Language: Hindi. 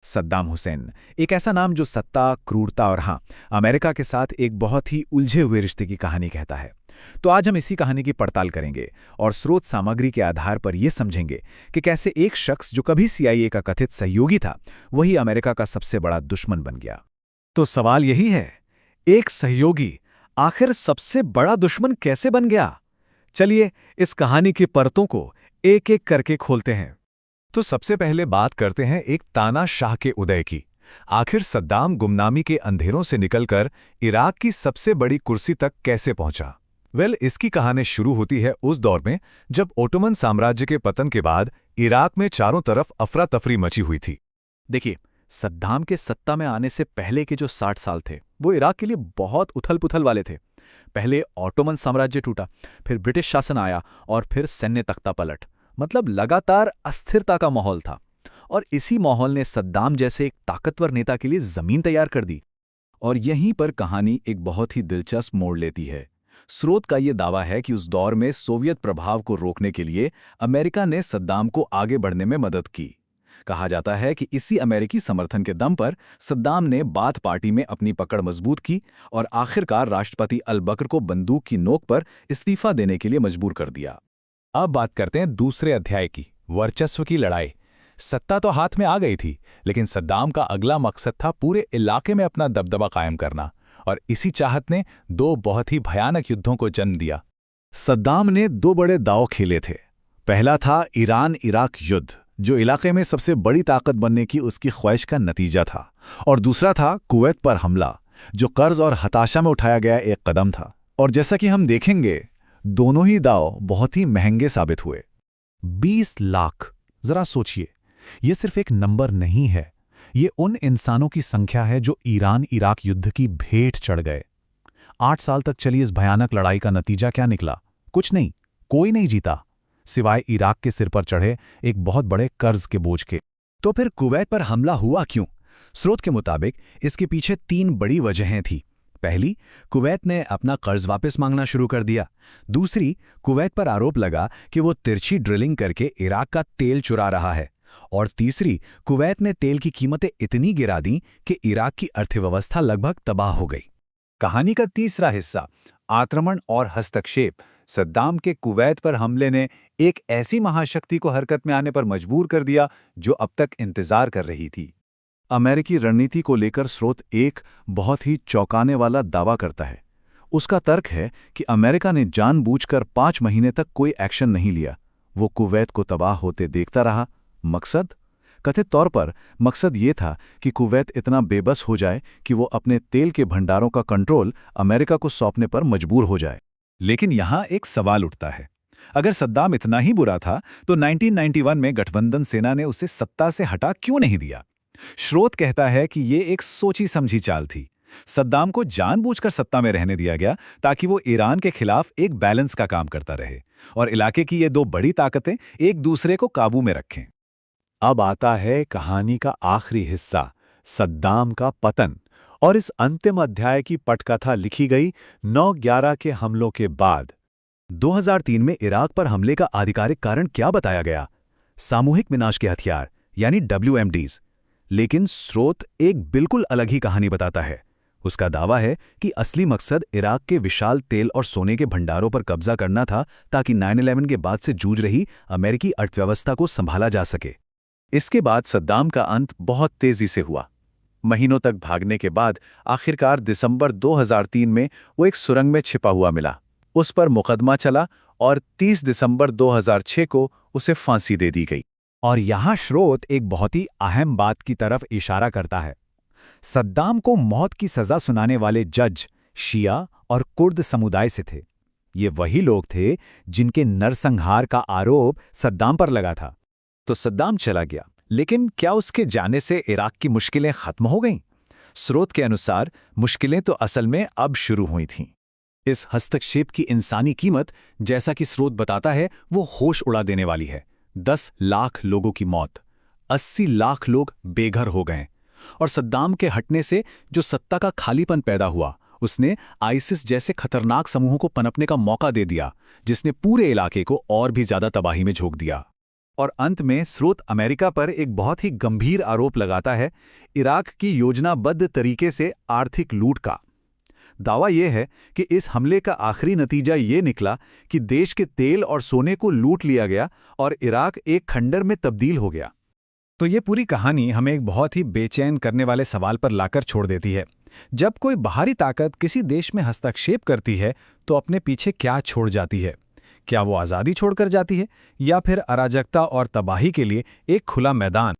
सद्दाम हुसैन, एक ऐसा नाम जो सत्ता, क्रूरता और हाँ, अमेरिका के साथ एक बहुत ही उलझे हुए रिश्ते की कहानी कहता है। तो आज हम इसी कहानी की पड़ताल करेंगे और स्रोत सामग्री के आधार पर यह समझेंगे कि कैसे एक शख्स जो कभी सीआईए का कथित सहयोगी था, वही अमेरिका का सबसे बड़ा दुश्मन बन गया। तो सवाल यही है, एक सहयोगी आखिर सबसे बड़ा दुश्मन कैसे बन गया? चलिए इस कहानी की परतों को एक एक करके खोलते हैं। तो सबसे पहले बात करते हैं एक तानाशाह के उदय की। आखिर सद्दाम गुमनामी के अंधेरों से निकलकर इराक की सबसे बड़ी कुर्सी तक कैसे पहुंचा? इसकी कहानी शुरू होती है उस दौर में जब ओटोमन साम्राज्य के पतन के बाद इराक में चारों तरफ अफरा तफरी मची हुई थी। देखिए, सद्दाम के सत्ता में आने से पहले के जो 60 साल थे, वो इराक के लिए बहुत उथल-पुथल वाले थे। पहले ऑटोमन साम्राज्य टूटा, फिर ब्रिटिश शासन आया और फिर सैन्य तख्तापलट। मतलब लगातार अस्थिरता का माहौल था। और इसी माहौल ने सद्दाम जैसे एक ताकतवर नेता के लिए जमीन तैयार कर दी। और यहीं पर कहानी एक बहुत ही दिलचस्प मोड़ लेती है। स्रोत का यह दावा है कि उस दौर में सोवियत प्रभाव को रोकने के लिए अमेरिका ने सद्दाम को आगे बढ़ने में मदद की। कहा जाता है कि इसी अमेरिकी समर्थन के दम पर सद्दाम ने बाथ पार्टी में अपनी पकड़ मजबूत की और आखिरकार राष्ट्रपति अल बकर को बंदूक की नोक पर इस्तीफा देने के लिए मजबूर कर दिया। अब बात करते हैं दूसरे अध्याय की, वर्चस्व की लड़ाई। सत्ता तो हाथ में आ गई थी, लेकिन सद्दाम का अगला मकसद था पूरे इलाके में अपना दबदबा कायम करना, और इसी चाहत ने दो बहुत ही भयानक युद्धों को जन्म दिया। सद्दाम ने दो बड़े दांव खेले थे। पहला था ईरान इराक युद्ध, जो इलाके में सबसे बड़ी ताकत बनने की उसकी ख्वाहिश का नतीजा था, और दूसरा था कुवैत पर हमला, जो कर्ज और हताशा में उठाया गया एक कदम था। और जैसा कि हम देखेंगे, दोनों ही दांव बहुत ही महंगे साबित हुए। 20 लाख, जरा सोचिए, ये सिर्फ एक नंबर नहीं है, ये उन इंसानों की संख्या है जो ईरान इराक युद्ध की भेंट चढ़ गए। 8 साल तक चली इस भयानक लड़ाई का नतीजा क्या निकला? कुछ नहीं, कोई नहीं जीता, सिवाय इराक के सिर पर चढ़े एक बहुत बड़े कर्ज के बोझ के। तो फिर कुवैत पर हमला हुआ क्यों? स्रोत के मुताबिक इसके पीछे 3 बड़ी वजहें थीं। पहली, कुवैत ने अपना कर्ज वापस मांगना शुरू कर दिया। दूसरी, कुवैत पर आरोप लगा कि वो तिरछी ड्रिलिंग करके इराक का तेल चुरा रहा है। और तीसरी, कुवैत ने तेल की कीमतें इतनी गिरा दी कि इराक की अर्थव्यवस्था लगभग तबाह हो गई। कहानी का तीसरा हिस्सा, आक्रमण और हस्तक्षेप। सद्दाम के कुवैत पर हमले ने एक ऐसी महाशक्ति को हरकत में आने पर मजबूर कर दिया जो अब तक इंतजार कर रही थी। अमेरिकी रणनीति को लेकर स्रोत एक बहुत ही चौंकाने वाला दावा करता है। उसका तर्क है कि अमेरिका ने जानबूझकर 5 महीने तक कोई एक्शन नहीं लिया। वो कुवैत को तबाह होते देखता रहा। मकसद? कथित तौर पर मकसद ये था कि कुवैत इतना बेबस हो जाए कि वो अपने तेल के भंडारों का कंट्रोल अमेरिका को सौंपने पर मजबूर हो जाए। लेकिन यहाँ एक सवाल उठता है, अगर सद्दाम इतना ही बुरा था तो 1991 में गठबंधन सेना ने उसे सत्ता से हटा क्यों नहीं दिया? स्रोत कहता है कि ये एक सोची समझी चाल थी। सद्दाम को जानबूझकर सत्ता में रहने दिया गया ताकि वो ईरान के खिलाफ एक बैलेंस का काम करता रहे और इलाके की ये दो बड़ी ताकतें एक दूसरे को काबू में रखें। अब आता है कहानी का आखिरी हिस्सा, सद्दाम का पतन। और इस अंतिम अध्याय की पटकथा लिखी गई 9/11 के हमलों के बाद। 2003 में इराक पर हमले का आधिकारिक कारण क्या बताया गया? सामूहिक विनाश के हथियार यानी WMDs। लेकिन स्रोत एक बिल्कुल अलग ही कहानी बताता है। उसका दावा है कि असली मकसद इराक के विशाल तेल और सोने के भंडारों पर कब्जा करना था ताकि 9/11 के बाद से जूझ रही अमेरिकी अर्थव्यवस्था को संभाला जा सके। इसके बाद सद्दाम का अंत बहुत तेजी से हुआ। महीनों तक भागने के बाद आखिरकार दिसंबर 2003 में वो एक सुरंग में छिपा हुआ मिला। उस पर मुकदमा चला और 30 दिसंबर 2006 को उसे फांसी दे दी गई। और यहाँ स्रोत एक बहुत ही अहम बात की तरफ इशारा करता है। सद्दाम को मौत की सजा सुनाने वाले जज शिया और कुर्द समुदाय से थे। ये वही लोग थे जिनके नरसंहार का आरोप सद्दाम पर लगा था। तो सद्दाम चला गया, लेकिन क्या उसके जाने से इराक की मुश्किलें खत्म हो गईं? स्रोत के अनुसार मुश्किलें तो असल में अब शुरू हुई थीं। इस हस्तक्षेप की इंसानी कीमत, जैसा कि स्रोत बताता है, वो होश उड़ा देने वाली है। 10 लाख लोगों की मौत, 80 लाख लोग बेघर हो गए। और सद्दाम के हटने से जो सत्ता का खालीपन पैदा हुआ, उसने आईसिस जैसे खतरनाक समूहों को पनपने का मौका दे दिया, जिसने पूरे इलाके को और भी ज्यादा तबाही में झोंक दिया। और अंत में स्रोत अमेरिका पर एक बहुत ही गंभीर आरोप लगाता है, इराक की योजनाबद्ध तरीके से आर्थिक लूट का। दावा यह है कि इस हमले का आखिरी नतीजा ये निकला कि देश के तेल और सोने को लूट लिया गया और इराक एक खंडर में तब्दील हो गया। तो ये पूरी कहानी हमें एक बहुत ही बेचैन करने वाले सवाल पर लाकर छोड़ देती है। जब कोई बाहरी ताकत किसी देश में हस्तक्षेप करती है तो अपने पीछे क्या छोड़ जाती है? क्या वो आज़ादी छोड़कर जाती है या फिर अराजकता और तबाही के लिए एक खुला मैदान?